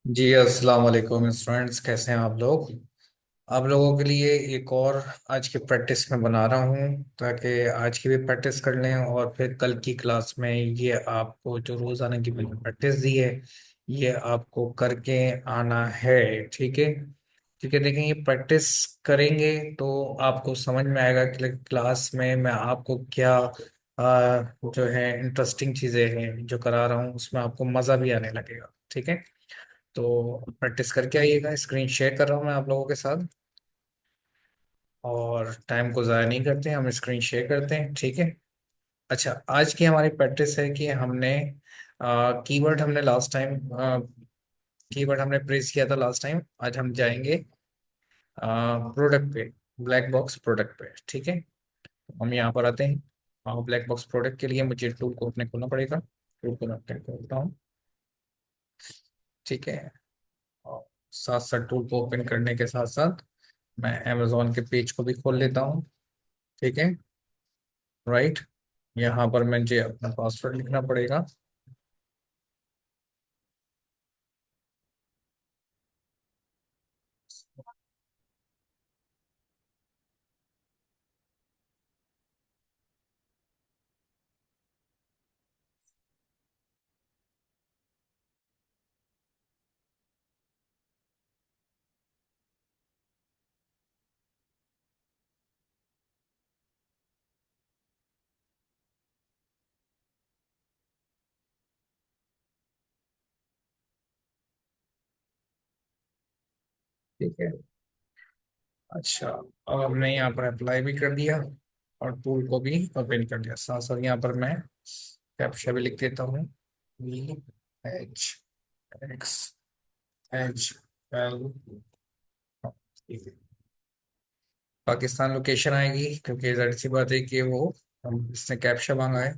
जी अस्सलाम वालेकुम स्टूडेंट्स, कैसे हैं आप लोग। आप लोगों के लिए एक और आज की प्रैक्टिस में बना रहा हूँ ताकि आज की भी प्रैक्टिस कर लें और फिर कल की क्लास में ये आपको जो रोज़ाना की मैंने प्रैक्टिस दी है ये आपको करके आना है। ठीक है। ठीक है, देखें ये प्रैक्टिस करेंगे तो आपको समझ में आएगा कि क्लास में मैं आपको क्या जो है इंटरेस्टिंग चीज़ें हैं जो करा रहा हूँ उसमें आपको मज़ा भी आने लगेगा। ठीक है, तो प्रैक्टिस करके आइएगा। स्क्रीन शेयर कर रहा हूँ मैं आप लोगों के साथ और टाइम को ज़ाया नहीं करते हैं, हम स्क्रीन शेयर करते हैं। ठीक है। अच्छा, आज की हमारी प्रैक्टिस है कि हमने कीवर्ड हमने लास्ट टाइम कीवर्ड हमने प्रेस किया था लास्ट टाइम। आज हम जाएंगे प्रोडक्ट पे, ब्लैक बॉक्स प्रोडक्ट पे। ठीक है, हम यहाँ पर आते हैं। ब्लैक बॉक्स प्रोडक्ट के लिए मुझे टूल को अपने खोलना पड़ेगा। टूल को मैं अपने खोलता हूँ। ठीक है, और साथ साथ टूल को ओपन करने के साथ साथ मैं अमेजोन के पेज को भी खोल लेता हूँ। ठीक है, राइट। यहाँ पर मुझे अपना पासवर्ड लिखना पड़ेगा। ठीक है। अच्छा, अब हमने यहाँ पर अप्लाई भी कर दिया और टूल को भी ओपन कर दिया। साथ साथ यहाँ पर मैं कैप्चा भी लिख देता हूँ। V H x H L. Pakistan location आएगी क्योंकि जाहिर सी बात है कि वो हम इसने कैप्चा मांगा है,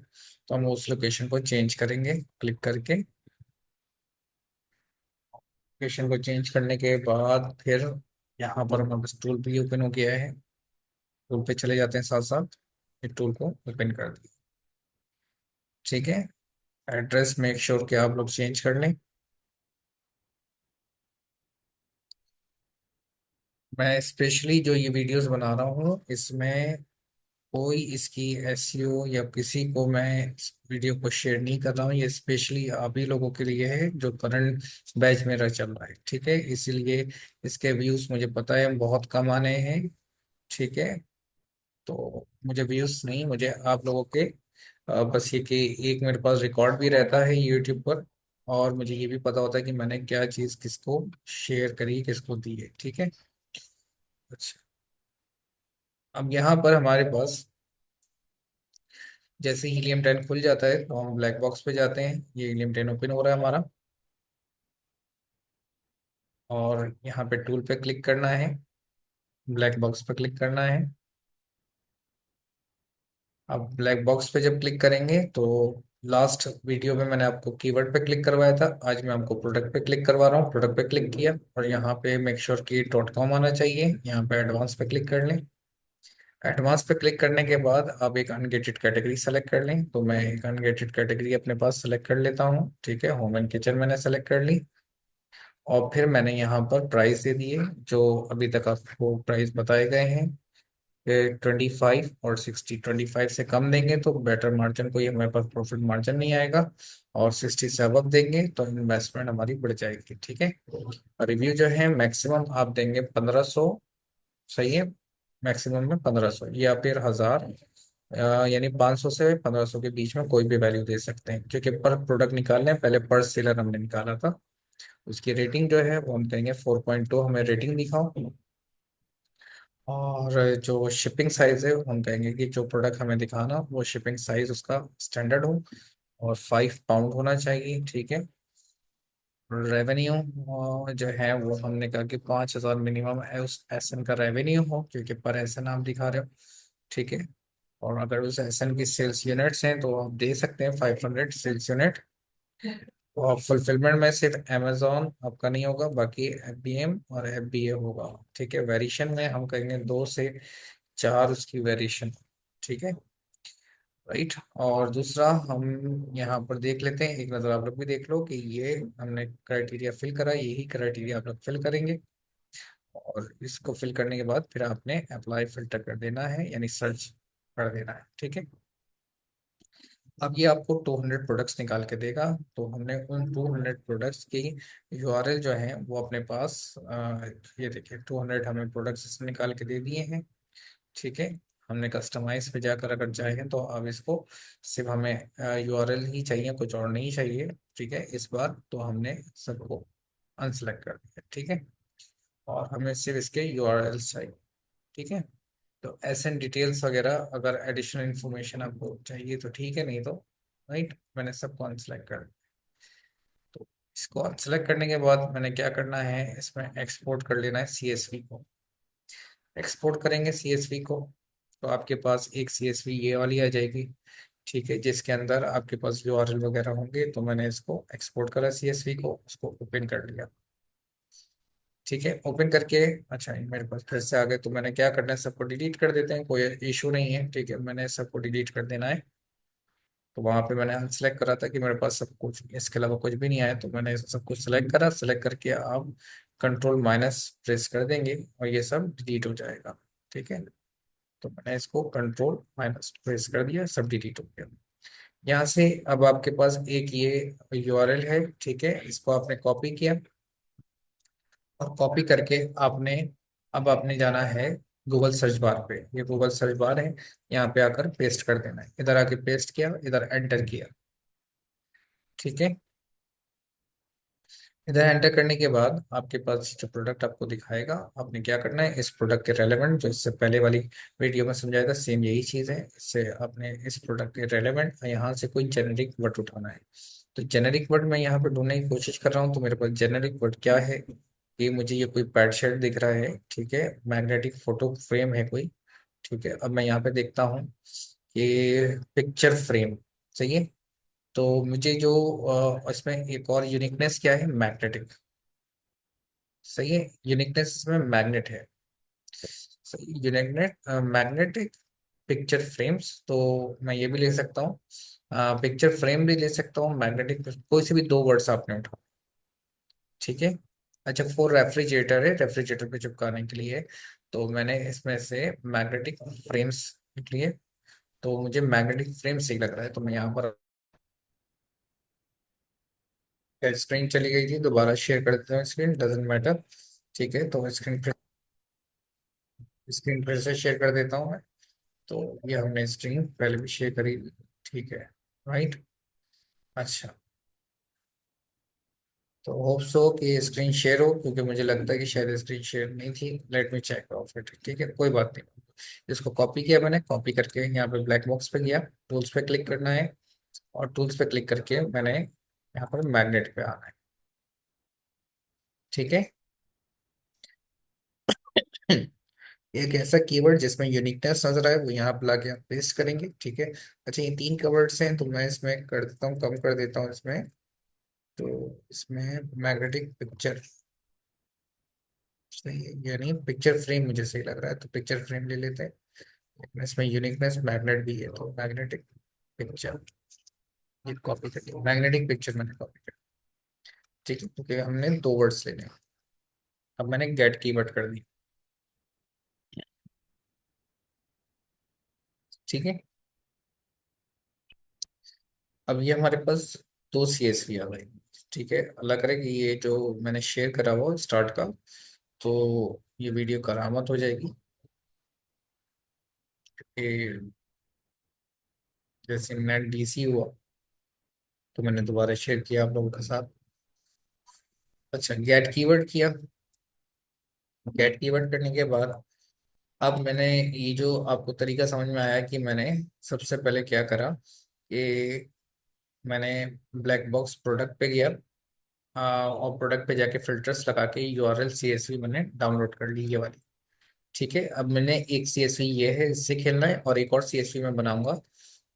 तो हम उस लोकेशन को चेंज करेंगे क्लिक करके। लोकेशन को चेंज करने के बाद फिर यहाँ पर हमारे पास टूल भी ओपन हो गया है। टूल पे चले जाते हैं, साथ साथ एक टूल को ओपन कर दिया। ठीक है, एड्रेस मेक श्योर कि आप लोग चेंज कर लें। मैं स्पेशली जो ये वीडियोस बना रहा हूँ इसमें कोई इसकी एसईओ या किसी को मैं इस वीडियो को शेयर नहीं कर रहा हूँ। ये स्पेशली आप ही लोगों के लिए है जो करंट बैच मेरा चल रहा है। ठीक है, इसीलिए इसके व्यूज मुझे पता है बहुत कम आने हैं। ठीक है, तो मुझे व्यूज नहीं, मुझे आप लोगों के बस ये कि एक मेरे पास रिकॉर्ड भी रहता है यूट्यूब पर और मुझे ये भी पता होता है कि मैंने क्या चीज़ किसको शेयर करी, किसको दी है। ठीक है। अच्छा, अब यहाँ पर हमारे पास जैसे हीलियम 10 खुल जाता है तो हम ब्लैक बॉक्स पे जाते हैं। ये हीलियम 10 ओपन हो रहा है हमारा और यहाँ पे टूल पे क्लिक करना है, ब्लैक बॉक्स पे क्लिक करना है। अब ब्लैक बॉक्स पे जब क्लिक करेंगे तो लास्ट वीडियो में मैंने आपको कीवर्ड पे क्लिक करवाया था, आज मैं आपको प्रोडक्ट पे क्लिक करवा रहा हूँ। प्रोडक्ट पे क्लिक किया और यहाँ पे मेक श्योर कि डॉट कॉम आना चाहिए। यहाँ पे एडवांस पे क्लिक कर लें। एडवांस पे क्लिक करने के बाद आप एक अनगेटेड कैटेगरी सेलेक्ट कर लें, तो मैं एक अनगेटेड कैटेगरी अपने पास सेलेक्ट कर लेता हूँ। ठीक है, होम एंड किचन मैंने सेलेक्ट कर ली और फिर मैंने यहाँ पर प्राइस दे दिए जो अभी तक आपको प्राइस बताए गए हैं। 25 और 60, 25 से कम देंगे तो बेटर मार्जिन, कोई हमारे पास प्रॉफिट मार्जिन नहीं आएगा और 60 से अब देंगे तो इन्वेस्टमेंट हमारी बढ़ जाएगी। ठीक है, रिव्यू जो है मैक्सिमम आप देंगे 1500। सही है, मैक्सिमम में 1500 या फिर 1000, यानी 500 से 1500 के बीच में कोई भी वैल्यू दे सकते हैं क्योंकि पर प्रोडक्ट निकालने हैं, पहले पर सेलर हमने निकाला था। उसकी रेटिंग जो है वो हम कहेंगे 4.2, हमें रेटिंग दिखाओ। और जो शिपिंग साइज है हम कहेंगे कि जो प्रोडक्ट हमें दिखाना वो शिपिंग साइज उसका स्टैंडर्ड हो और 5 पाउंड होना चाहिए। ठीक है, रेवेन्यू जो है वो हमने कहा कि 5,000 मिनिमम उस एसएन का रेवेन्यू हो क्योंकि पर एसएन आप दिखा रहे हो। ठीक है, और अगर उस एसएन की सेल्स यूनिट्स हैं तो आप दे सकते हैं 500 सेल्स यूनिट। और फुलफिलमेंट में सिर्फ अमेजोन आपका नहीं होगा, बाकी एफबीएम और एफबीए होगा। ठीक है, वेरिएशन में हम कहेंगे 2 से 4 उसकी वेरिएशन। ठीक है, राइट। और दूसरा हम यहाँ पर देख लेते हैं, एक नज़र आप लोग भी देख लो कि ये हमने क्राइटेरिया फिल करा, यही क्राइटेरिया आप लोग फिल करेंगे। और इसको फिल करने के बाद फिर आपने अप्लाई फिल्टर कर देना है, यानी सर्च कर देना है। ठीक है। अब ये आपको 200 प्रोडक्ट्स निकाल के देगा। तो हमने उन 200 प्रोडक्ट्स की यूआरएल जो है वो अपने पास ये देखिए 200 हमें प्रोडक्ट्स निकाल के दे दिए हैं। ठीक है। हमने कस्टमाइज पे जाकर अगर चाहें तो अब इसको सिर्फ हमें यूआरएल ही चाहिए, कुछ और नहीं चाहिए। ठीक है। इस बार तो हमने सबको अनसेलेक्ट कर दिया। ठीक है। और हमें सिर्फ इसके यूआरएल चाहिए। ठीक है। तो एस एन डिटेल्स वगैरह अगर एडिशनल इन्फॉर्मेशन आपको चाहिए तो ठीक है, नहीं तो राइट मैंने सबको अनसेलेक्ट कर दिया। तो इसको अनसेलेक्ट करने के बाद मैंने क्या करना है, इसमें एक्सपोर्ट कर लेना है सीएसवी को। एक्सपोर्ट करेंगे सीएसवी को तो आपके पास एक सीएसवी ये वाली आ जाएगी। ठीक है। जिसके अंदर आपके पास यूआरएल वगैरह होंगे। तो मैंने इसको एक्सपोर्ट करा सीएसवी को, उसको ओपन कर लिया। ठीक है। ओपन करके अच्छा ये मेरे पास फिर से आ गए, तो मैंने क्या करना है, सबको डिलीट कर देते हैं, कोई इशू नहीं है। ठीक है। मैंने सबको डिलीट कर देना है। तो वहां पे मैंने अनसेलेक्ट करा था कि मेरे पास सब कुछ, इसके अलावा कुछ भी नहीं आया, तो मैंने सब कुछ सेलेक्ट करा। सेलेक्ट करके आप कंट्रोल माइनस प्रेस कर देंगे और ये सब डिलीट हो जाएगा। ठीक है। तो मैंने इसको कंट्रोल माइनस प्रेस कर दिया, सब डिलीट हो गया। यहाँ से अब आपके पास एक ये यूआरएल है। ठीक है। इसको आपने कॉपी किया और कॉपी करके आपने अब आपने जाना है गूगल सर्च बार पे। ये गूगल सर्च बार है, यहाँ पे आकर पेस्ट कर देना है। इधर आके पेस्ट किया, इधर एंटर किया। ठीक है। इधर एंटर करने के बाद आपके पास जो प्रोडक्ट आपको दिखाएगा, आपने क्या करना है, इस प्रोडक्ट के रेलेवेंट जो इससे पहले वाली वीडियो में समझाया था, सेम यही चीज़ है। इससे आपने इस प्रोडक्ट के रेलेवेंट यहाँ से कोई जेनेरिक वर्ड उठाना है। तो जेनेरिक वर्ड मैं यहाँ पर ढूंढने की कोशिश कर रहा हूँ। तो मेरे पास जेनेरिक वर्ड क्या है, ये मुझे ये कोई पैड शर्ट दिख रहा है। ठीक है। मैग्नेटिक फोटो फ्रेम है कोई। ठीक है। अब मैं यहाँ पे देखता हूँ कि पिक्चर फ्रेम सही है। तो मुझे जो इसमें एक और यूनिकनेस क्या है, मैग्नेटिक। सही है। यूनिकनेस इसमें मैग्नेट है। सही। यूनिकनेट मैग्नेटिक पिक्चर फ्रेम्स, तो मैं ये भी ले सकता हूँ, पिक्चर फ्रेम भी ले सकता हूँ, मैग्नेटिक, कोई से भी दो वर्ड्स आपने उठा। ठीक है। अच्छा फोर रेफ्रिजरेटर है, रेफ्रिजरेटर पे चिपकाने के लिए। तो मैंने इसमें से मैग्नेटिक फ्रेम्स लिए। तो मुझे मैग्नेटिक फ्रेम सही लग रहा है, तो मैं यहाँ पर स्क्रीन चली गई थी, दोबारा शेयर कर देता हूँ स्क्रीन, डजेंट मैटर। ठीक है। तो स्क्रीन फिर से शेयर कर देता हूँ मैं। तो ये हमने स्क्रीन पहले भी शेयर करी थी। ठीक है। राइट। अच्छा। तो होप सो कि स्क्रीन शेयर हो, क्योंकि मुझे लगता है कि शायद स्क्रीन शेयर नहीं थी। Let me check of it. ठीक है, कोई बात नहीं। इसको कॉपी किया मैंने, कॉपी करके यहाँ पे ब्लैक बॉक्स पे गया, टूल्स पे क्लिक करना है। और टूल्स पे क्लिक करके मैंने यहाँ पर मैग्नेट पे आना है। ठीक है। एक ऐसा कीवर्ड जिसमें यूनिकनेस नजर आए वो यहाँ पे लाके आप पेस्ट करेंगे। ठीक है। अच्छा ये तीन कवर्ड्स हैं, तो मैं इसमें कर देता हूँ, कम कर देता हूँ इसमें। तो इसमें मैग्नेटिक पिक्चर सही है, यानी पिक्चर फ्रेम मुझे सही लग रहा है, तो पिक्चर फ्रेम ले लेते हैं। लेकिन इसमें यूनिकनेस मैग्नेट भी है, तो मैग्नेटिक पिक्चर ये कॉपी कर लिया, मैग्नेटिक पिक्चर मैंने कॉपी कर। ठीक है, क्योंकि हमने दो वर्ड्स लेने हैं। अब मैंने गेट कीवर्ड कर दी। ठीक है। अब ये हमारे पास दो CSV आ गए। ठीक है। अल्लाह करे कि ये जो मैंने शेयर करा हुआ स्टार्ट का, तो ये वीडियो करामत हो जाएगी कि जैसे नेट DC हुआ। तो मैंने दोबारा शेयर किया आप लोगों के साथ। अच्छा गेट कीवर्ड किया। गेट कीवर्ड करने के बाद अब मैंने ये जो आपको तरीका समझ में आया कि मैंने सबसे पहले क्या करा कि मैंने ब्लैक बॉक्स प्रोडक्ट पे गया। और प्रोडक्ट पे जाके फिल्टर्स लगा के यूआरएल CSV मैंने डाउनलोड कर ली ये वाली। ठीक है। अब मैंने एक CSV ये है, इससे खेलना है, और एक और CSV मैं बनाऊंगा।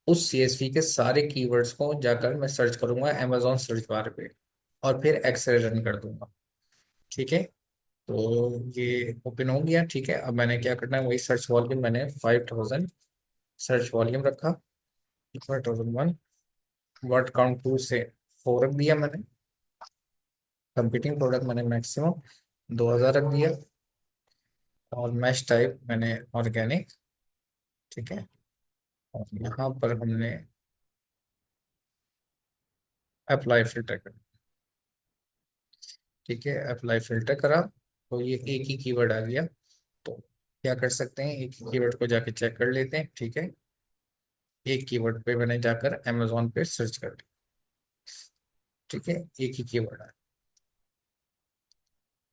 उस CSV के सारे कीवर्ड्स को जाकर मैं सर्च करूंगा अमेजोन सर्च बार पे, और फिर एक्सेल रन कर दूंगा। ठीक है। तो ये ओपन हो गया। ठीक है। अब मैंने क्या करना है, वही सर्च वॉल्यूम मैंने 5000 सर्च वॉल्यूम रखा। 5001, वर्ड काउंट 2 से 4 रख दिया मैंने। कंप्यूटिंग प्रोडक्ट मैंने मैक्सिमम 2000 रख दिया। और मैश टाइप मैंने ऑर्गेनिक। ठीक है। और यहाँ पर हमने अप्लाई फिल्टर कर। ठीक है, अप्लाई फिल्टर करा तो ये एक ही कीवर्ड आ गया। तो क्या कर सकते हैं, एक ही कीवर्ड को जाके चेक कर लेते हैं। ठीक है, एक कीवर्ड पे मैंने जाकर अमेजोन पे सर्च कर लिया। ठीक है, एक ही कीवर्ड आया।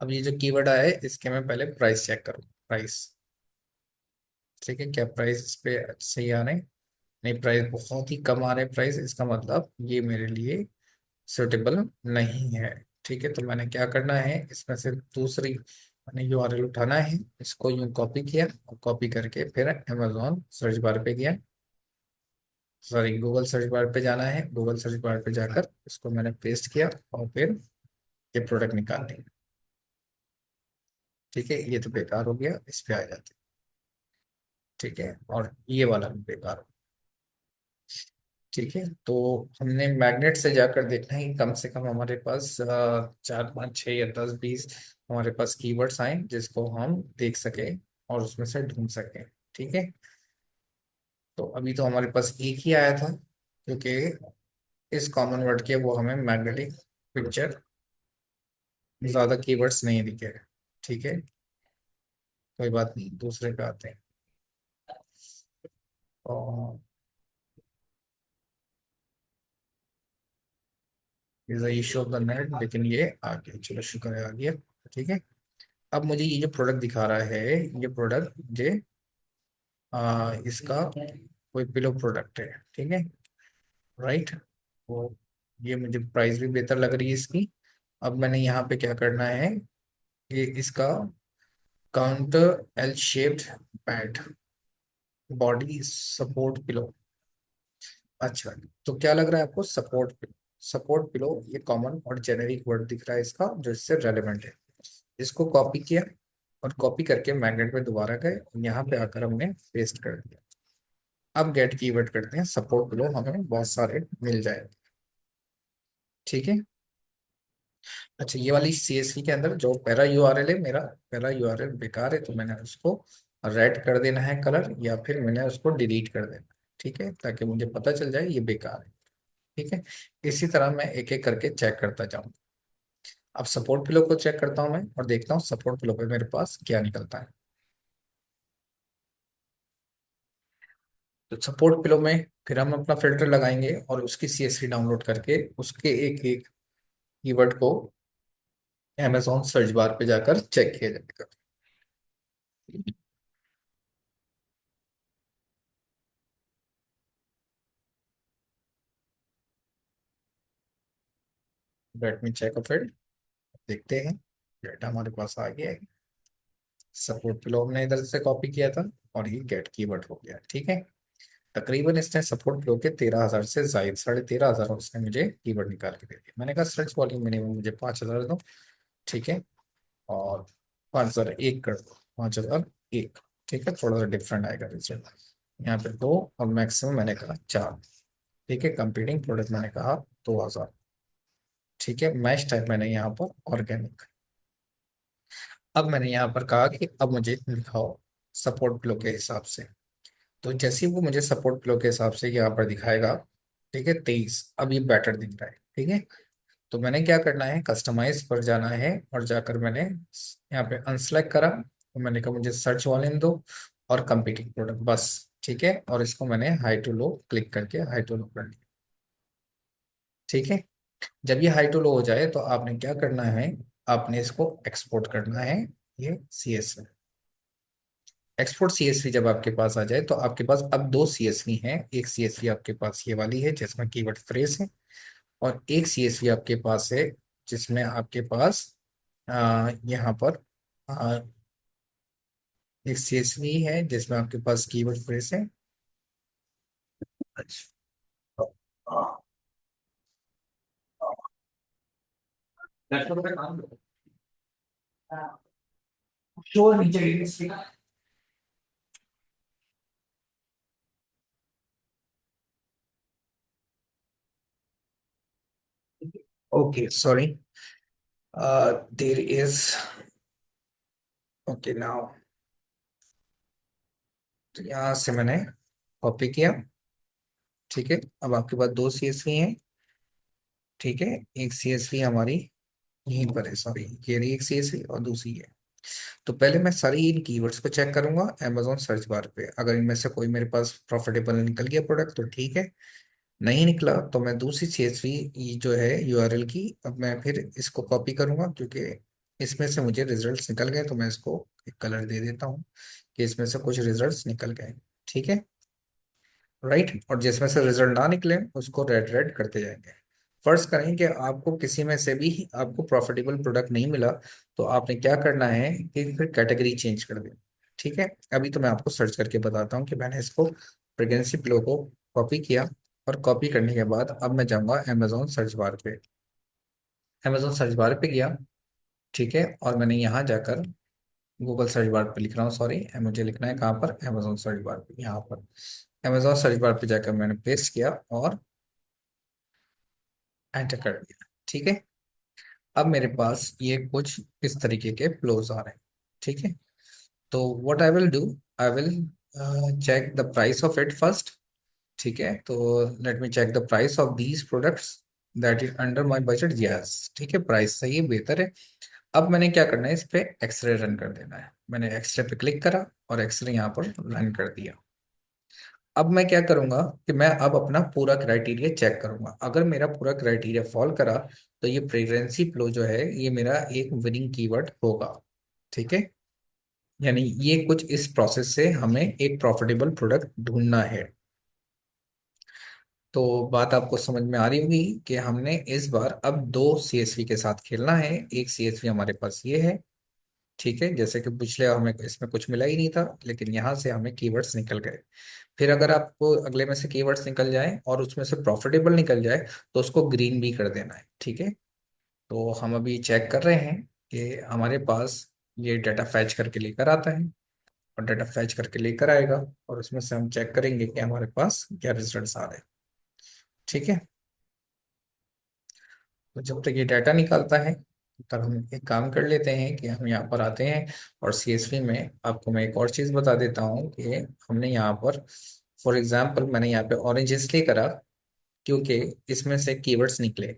अब ये जो कीवर्ड आया है इसके मैं पहले प्राइस चेक करूँ, प्राइस। ठीक है, क्या प्राइस इस पे सही आ रहे हैं? नहीं, प्राइस बहुत ही कम आ रहे हैं प्राइस, इसका मतलब ये मेरे लिए सुटेबल नहीं है। ठीक है, तो मैंने क्या करना है, इसमें से दूसरी मैंने यूआरएल उठाना है, इसको यूं कॉपी किया और कॉपी करके फिर अमेजोन सर्च बार पे गया। सॉरी, गूगल सर्च बार पे जाना है, गूगल सर्च बार पे जाकर इसको मैंने पेस्ट किया और फिर ये प्रोडक्ट निकाल लिया। ठीक है, ये तो बेकार हो गया, इस पे आ जाते। ठीक है, और ये वाला भी बेकार। ठीक है, तो हमने मैग्नेट से जाकर देखना है कि कम से कम हमारे पास 4 5 6 या 10 20 हमारे पास कीवर्ड्स आए जिसको हम देख सके और उसमें से ढूंढ सके। ठीक है, तो अभी तो हमारे पास एक ही आया था क्योंकि इस कॉमन वर्ड के वो हमें मैग्नेटिक पिक्चर ज्यादा कीवर्ड्स नहीं दिखे। ठीक है, कोई बात नहीं, दूसरे पे आते हैं। और is issue of the net, लेकिन ये आ गया, चलो शुक्र है आ गया। ठीक है, अब मुझे ये जो प्रोडक्ट दिखा रहा है, ये प्रोडक्ट मुझे इसका कोई पिलो प्रोडक्ट है। ठीक है, राइट। वो ये मुझे प्राइस भी बेहतर लग रही है इसकी। अब मैंने यहाँ पे क्या करना है, ये इसका counter L shaped pad body support pillow. अच्छा, तो क्या लग रहा है आपको, सपोर्ट पिलो? सपोर्ट पिलो ये कॉमन और जेनेरिक वर्ड दिख रहा है इसका जो इससे रेलेवेंट है। इसको कॉपी किया और कॉपी करके मैग्नेट में दोबारा गए और यहाँ पे आकर हमने पेस्ट कर दिया। अब गेट कीवर्ड करते हैं, सपोर्ट पिलो हमें बहुत सारे मिल जाएंगे। ठीक है। अच्छा, ये वाली सीएसवी के अंदर जो पैरा यूआरएल है, मेरा पैरा यूआरएल बेकार है, तो मैंने उसको रेड कर देना है कलर, या फिर मैंने उसको डिलीट कर देना। ठीक है, ताकि मुझे पता चल जाए ये बेकार है। ठीक है, इसी तरह मैं एक एक करके चेक करता जाऊँ। अब सपोर्ट पिलो को चेक करता हूँ मैं और देखता हूँ सपोर्ट पिलो पे मेरे पास क्या निकलता है। तो सपोर्ट पिलो में फिर हम अपना फिल्टर लगाएंगे और उसकी सीएसवी डाउनलोड करके उसके एक एक कीवर्ड को अमेजोन सर्च बार पे जाकर चेक किया जाएगा। लेट मी चेक फिर, देखते हैं। डेटा हमारे पास आ गया है, सपोर्ट पिलो हमने इधर से कॉपी किया था और ये गेट कीवर्ड हो गया। ठीक है, तकरीबन इसने सपोर्ट पिलो के 13,000 से जायद 13,500 उसने मुझे कीवर्ड निकाल के दे दिया। मैंने कहा सर्च वॉल्यूम मिनिमम मुझे 5,000 दो। ठीक है, और 5,001 कर दो, 5,001। ठीक है, थोड़ा सा डिफरेंट आएगा रिजल्ट। यहाँ पे दो और मैक्सिमम मैंने कहा 4। ठीक है, कंपीटिंग प्रोडक्ट मैंने कहा 2,000। ठीक है, मैच टाइप मैंने यहाँ पर ऑर्गेनिक। अब मैंने यहाँ पर कहा कि अब मुझे दिखाओ सपोर्ट फ्लो के हिसाब से। तो जैसे ही वो मुझे सपोर्ट फ्लो के हिसाब से यहाँ पर दिखाएगा, ठीक है, 23, अब ये बेटर दिख रहा है। ठीक है, तो मैंने क्या करना है, कस्टमाइज पर जाना है और जाकर मैंने यहाँ पे अनसेलेक्ट करा, तो मैंने कहा मुझे सर्च वॉल्यूम दो और कंपीटिंग प्रोडक्ट बस। ठीक है, और इसको मैंने हाई टू लो क्लिक करके हाई टू लो कर लिया। ठीक है, जब ये हाई टू लो हो जाए तो आपने क्या करना है, आपने इसको एक्सपोर्ट करना है। ये सीएस एक्सपोर्ट सीएसवी जब आपके पास आ जाए तो आपके पास अब दो सीएसवी हैं। एक सीएसवी आपके पास ये वाली है जिसमें कीवर्ड फ्रेज है, और एक सीएसवी आपके पास है जिसमें आपके पास यहाँ पर आ, एक सीएसवी है जिसमें आपके पास कीवर्ड फ्रेज है। अच्छा, लैपटॉप पे काम करो, शोर नीचे गिरी। Okay sorry, there is, okay now, तो यहाँ से मैंने कॉपी किया। ठीक है, अब आपके पास दो सीएसवी हैं। ठीक है, एक सीएसवी हमारी यहीं पर है, सॉरी, ये रही एक सीएसवी और दूसरी है। तो पहले मैं सारी इन कीवर्ड्स को चेक करूंगा Amazon सर्च बार पे। अगर इनमें से कोई मेरे पास प्रॉफिटेबल निकल गया प्रोडक्ट तो ठीक है, नहीं निकला तो मैं दूसरी सीएसवी जो है यूआरएल की, अब मैं फिर इसको कॉपी करूंगा, क्योंकि इसमें से मुझे रिजल्ट्स निकल गए, तो मैं इसको एक कलर दे देता हूँ कि इसमें से कुछ रिजल्ट्स निकल गए। ठीक है, राइट। और जिसमें से रिजल्ट ना निकले उसको रेड रेड करते जाएंगे। फर्ज करें कि आपको किसी में से भी आपको प्रॉफिटेबल प्रोडक्ट नहीं मिला, तो आपने क्या करना है कि फिर कैटेगरी चेंज कर दें। ठीक है, अभी तो मैं आपको सर्च करके बताता हूँ कि मैंने इसको प्रेगनेंसी पिलो को कॉपी किया, और कॉपी करने के बाद अब मैं जाऊंगा अमेजोन सर्च बार पे। अमेजोन सर्च बार पे गया, ठीक है, और मैंने यहाँ जाकर गूगल सर्च बार पे लिख रहा हूँ, सॉरी, मुझे लिखना है कहाँ पर, अमेजोन सर्च बार पे, यहाँ पर। अमेजोन सर्च बार पे जाकर मैंने पेस्ट किया और एंटर कर दिया। ठीक है, अब मेरे पास ये कुछ इस तरीके के फ्लोज आ रहे हैं। ठीक है, तो what I will do, I will check the price of it first. ठीक है, तो let me check the price of these products that is under my budget, yes ठीक है, प्राइस सही है, बेहतर है। अब मैंने क्या करना है, इस पे एक्सरे रन कर देना है। मैंने एक्सरे पे क्लिक करा और एक्सरे यहाँ पर रन कर दिया। अब मैं क्या करूंगा कि मैं अब अपना पूरा क्राइटेरिया चेक करूंगा। अगर मेरा पूरा क्राइटेरिया फॉल करा तो ये फ्रेग्रेंसी फ्लो जो है ये मेरा एक विनिंग कीवर्ड होगा। ठीक है, यानी ये कुछ इस प्रोसेस से हमें एक प्रॉफिटेबल प्रोडक्ट ढूंढना है। तो बात आपको समझ में आ रही होगी कि हमने इस बार अब दो सीएसवी के साथ खेलना है। एक सीएसवी हमारे पास ये है, ठीक है, जैसे कि पिछले हमें इसमें कुछ मिला ही नहीं था, लेकिन यहाँ से हमें कीवर्ड्स निकल गए। फिर अगर आपको अगले में से कीवर्ड्स निकल जाए और उसमें से प्रॉफिटेबल निकल जाए तो उसको ग्रीन भी कर देना है। ठीक है, तो हम अभी चेक कर रहे हैं कि हमारे पास ये डाटा फैच करके लेकर आता है, और डाटा फैच करके लेकर आएगा, और उसमें से हम चेक करेंगे कि हमारे पास क्या रिजल्ट्स आ रहे हैं। ठीक है, तो जब तक ये डाटा निकालता है तब हम एक काम कर लेते हैं कि हम यहाँ पर आते हैं, और सीएसवी में आपको मैं एक और चीज़ बता देता हूँ कि हमने यहाँ पर, फॉर एग्जांपल, मैंने यहाँ पे ऑरेंज इसलिए करा क्योंकि इसमें से कीवर्ड्स निकले,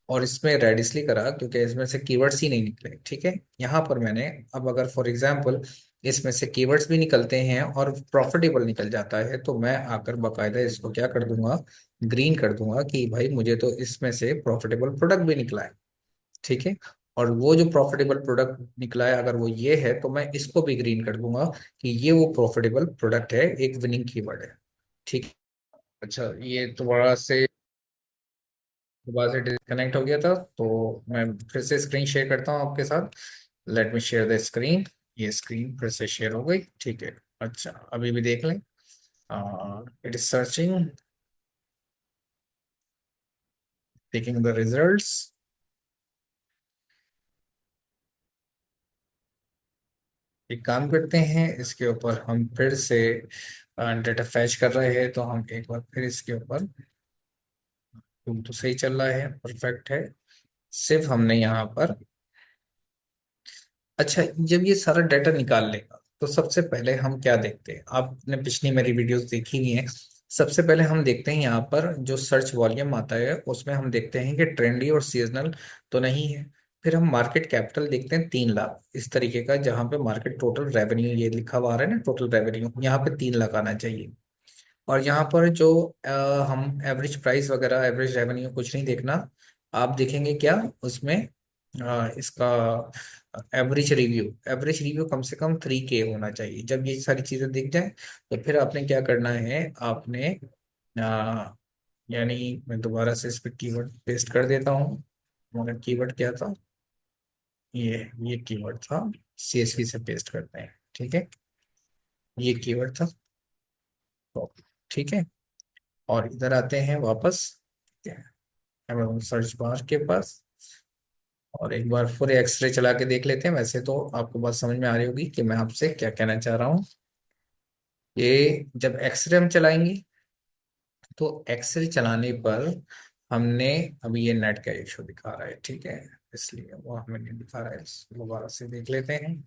और इसमें रेड इसलिए करा क्योंकि इसमें से कीवर्ड्स ही नहीं निकले। ठीक है, यहाँ पर मैंने, अब अगर फॉर एग्जांपल इसमें से कीवर्ड्स भी निकलते हैं और प्रॉफिटेबल निकल जाता है, तो मैं आकर बाकायदा इसको क्या कर दूंगा, ग्रीन कर दूंगा कि भाई मुझे तो इसमें से प्रॉफिटेबल प्रोडक्ट भी निकला है। ठीक है, और वो जो प्रॉफिटेबल प्रोडक्ट निकला है अगर वो ये है तो मैं इसको भी ग्रीन कर दूंगा कि ये वो प्रॉफिटेबल प्रोडक्ट है, एक विनिंग कीवर्ड है। ठीक है, अच्छा, ये दोबारा से डिस्कनेक्ट हो गया था, तो मैं फिर से स्क्रीन शेयर करता हूँ आपके साथ। Let me share the screen. ये स्क्रीन फिर से शेयर हो गई। ठीक है, अच्छा, अभी भी देख लें, it is searching, taking the results. एक काम करते हैं, इसके ऊपर हम फिर से डेटा फैच कर रहे हैं, तो हम एक बार फिर इसके ऊपर, तो सही चल रहा है, परफेक्ट है। सिर्फ हमने यहाँ पर, अच्छा, जब ये सारा डाटा निकाल लेगा तो सबसे पहले हम क्या देखते हैं, आपने पिछली मेरी वीडियोस देखी हुई हैं। सबसे पहले हम देखते हैं यहाँ पर जो सर्च वॉल्यूम आता है उसमें हम देखते हैं कि ट्रेंडी और सीजनल तो नहीं है। फिर हम मार्केट कैपिटल देखते हैं 3 लाख इस तरीके का, जहाँ पे मार्केट टोटल रेवेन्यू ये लिखा हुआ आ रहा है ना, टोटल रेवेन्यू यहाँ पे 3 लाख आना चाहिए। और यहाँ पर जो हम एवरेज प्राइस वगैरह एवरेज रेवेन्यू कुछ नहीं देखना। आप देखेंगे क्या उसमें, इसका एवरेज रिव्यू कम से कम 3K होना चाहिए। जब ये सारी चीजें दिख जाए तो फिर आपने क्या करना है, आपने यानी मैं दोबारा से इस पे कीवर्ड पेस्ट कर देता हूँ। हमारा कीवर्ड क्या था, ये कीवर्ड था, CSV से पेस्ट करते हैं। ठीक है, ये कीवर्ड था, तो ठीक है, और इधर आते हैं वापस सर्च बार के पास, और एक बार पूरे एक्सरे चला के देख लेते हैं। वैसे तो आपको बात समझ में आ रही होगी कि मैं आपसे क्या कहना चाह रहा हूँ। ये जब एक्सरे हम चलाएंगे तो एक्सरे चलाने पर हमने अभी ये नेट का इशू दिखा रहा है, ठीक है, इसलिए वो हमें नहीं दिखा रहा है। दोबारा से देख लेते हैं।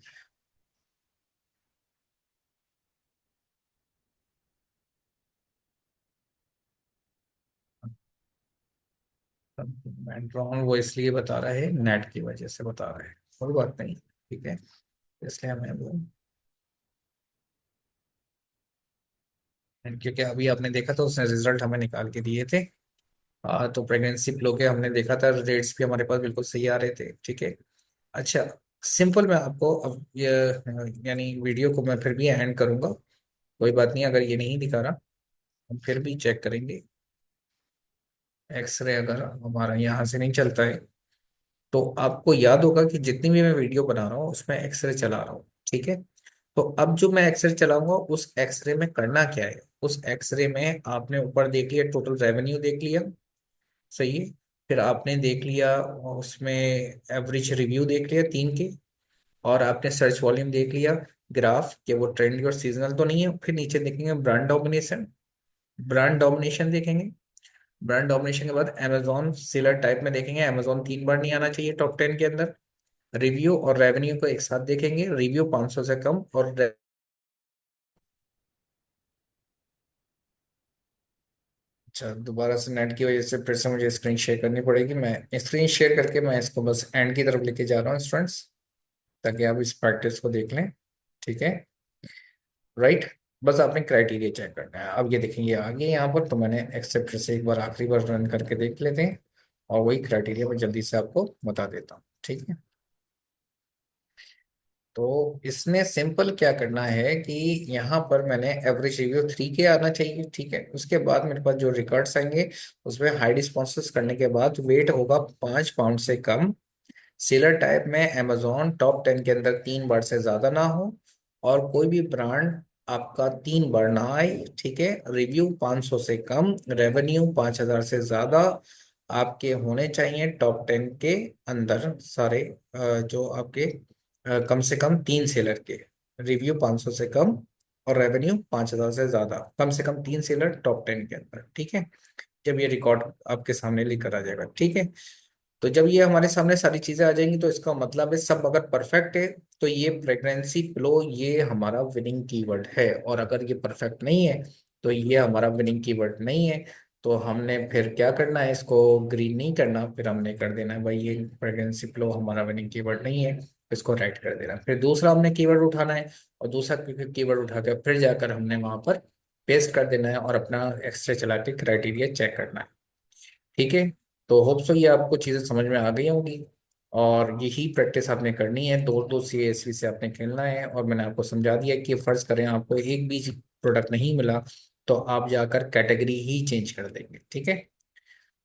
बैकग्राउंड वो इसलिए बता रहा है, नेट की वजह से बता रहा है, कोई बात नहीं, ठीक है। इसलिए हमें वो, क्योंकि अभी आपने देखा तो उसने रिजल्ट हमें निकाल के दिए थे। तो प्रेगनेंसी फ्लो के हमने देखा था, रेट्स भी हमारे पास बिल्कुल सही आ रहे थे, ठीक है। अच्छा, सिंपल मैं आपको अब ये यानी वीडियो को मैं फिर भी एंड करूंगा, कोई बात नहीं अगर ये नहीं दिखा रहा, हम फिर भी चेक करेंगे। एक्सरे अगर हमारा यहाँ से नहीं चलता है, तो आपको याद होगा कि जितनी भी मैं वीडियो बना रहा हूँ उसमें एक्सरे चला रहा हूँ, ठीक है। तो अब जो मैं एक्सरे चलाऊंगा उस एक्सरे में करना क्या है, उस एक्सरे में आपने ऊपर देख लिया टोटल रेवेन्यू देख लिया, सही है। फिर आपने देख लिया उसमें एवरेज रिव्यू देख लिया 3 के, और आपने सर्च वॉल्यूम देख लिया, ग्राफ कि वो ट्रेंडी और सीजनल तो नहीं है। फिर नीचे देखेंगे ब्रांड डोमिनेशन, ब्रांड डोमिनेशन देखेंगे। ब्रांड डोमिनेशन के बाद अमेजोन सेलर टाइप में देखेंगे, अमेजोन 3 बार नहीं आना चाहिए टॉप 10 के अंदर। रिव्यू और रेवेन्यू को एक साथ देखेंगे, रिव्यू 500 से कम और अच्छा, दोबारा से नेट की वजह से फिर से मुझे स्क्रीन शेयर करनी पड़ेगी। मैं स्क्रीन शेयर करके मैं इसको बस एंड की तरफ लेके जा रहा हूँ स्टूडेंट्स, ताकि आप इस प्रैक्टिस को देख लें, ठीक है। राइट, बस आपने क्राइटेरिया चेक करना है। अब ये देखेंगे आगे यहाँ पर, तो मैंने एक्सेप्ट से एक बार आखिरी बार रन करके देख लेते हैं, और वही क्राइटेरिया मैं जल्दी से आपको बता देता हूँ, ठीक है। तो इसमें सिंपल क्या करना है कि यहाँ पर मैंने एवरेज रिव्यू 3 के आना चाहिए, ठीक है। उसके बाद मेरे पास जो रिकॉर्ड्स आएंगे उसमें हाई रिस्पॉन्सेस करने के बाद वेट होगा 5 पाउंड से कम। सेलर टाइप में अमेजोन टॉप 10 के अंदर 3 बार से ज्यादा ना हो, और कोई भी ब्रांड आपका 3 बार ना आए, ठीक है। रिव्यू 500 से कम, रेवेन्यू 5,000 से ज्यादा आपके होने चाहिए टॉप 10 के अंदर सारे। जो आपके कम से कम 3 सेलर के, रिव्यू 500 से कम और रेवेन्यू 5,000 से ज्यादा, कम से कम 3 सेलर टॉप 10 के अंदर, ठीक है। जब ये रिकॉर्ड आपके सामने लेकर आ जाएगा, ठीक है। तो जब ये हमारे सामने सारी चीजें आ जाएंगी तो इसका मतलब है सब अगर परफेक्ट है तो ये प्रेगनेंसी प्लो ये हमारा विनिंग कीवर्ड है, और अगर ये परफेक्ट नहीं है तो ये हमारा विनिंग कीवर्ड नहीं है। तो हमने फिर क्या करना है, इसको ग्रीन नहीं करना, फिर हमने कर देना है भाई ये प्रेगनेंसी प्लो हमारा विनिंग कीवर्ड नहीं है, इसको राइट कर देना है। फिर दूसरा हमने कीवर्ड उठाना है, और दूसरा कीवर्ड उठा कर फिर जाकर हमने वहां पर पेस्ट कर देना है और अपना एक्स्ट्रा चला के क्राइटेरिया चेक करना है, ठीक है। तो होप सो ये आपको चीज़ें समझ में आ गई होंगी, और यही प्रैक्टिस आपने करनी है, दो दो CSV से आपने खेलना है। और मैंने आपको समझा दिया कि फर्ज करें आपको एक भी प्रोडक्ट नहीं मिला, तो आप जाकर कैटेगरी ही चेंज कर देंगे, ठीक है।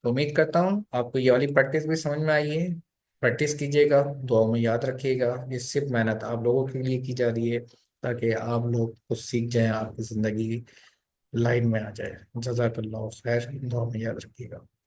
तो उम्मीद करता हूँ आपको ये वाली प्रैक्टिस भी समझ में आई है। प्रैक्टिस कीजिएगा, दुआओं में याद रखिएगा, ये सिर्फ मेहनत आप लोगों के लिए की जा रही है, ताकि आप लोग कुछ सीख जाएं, आपकी ज़िंदगी लाइन में आ जाए। जज़ाकल्लाह खैर, दुआ में याद रखिएगा।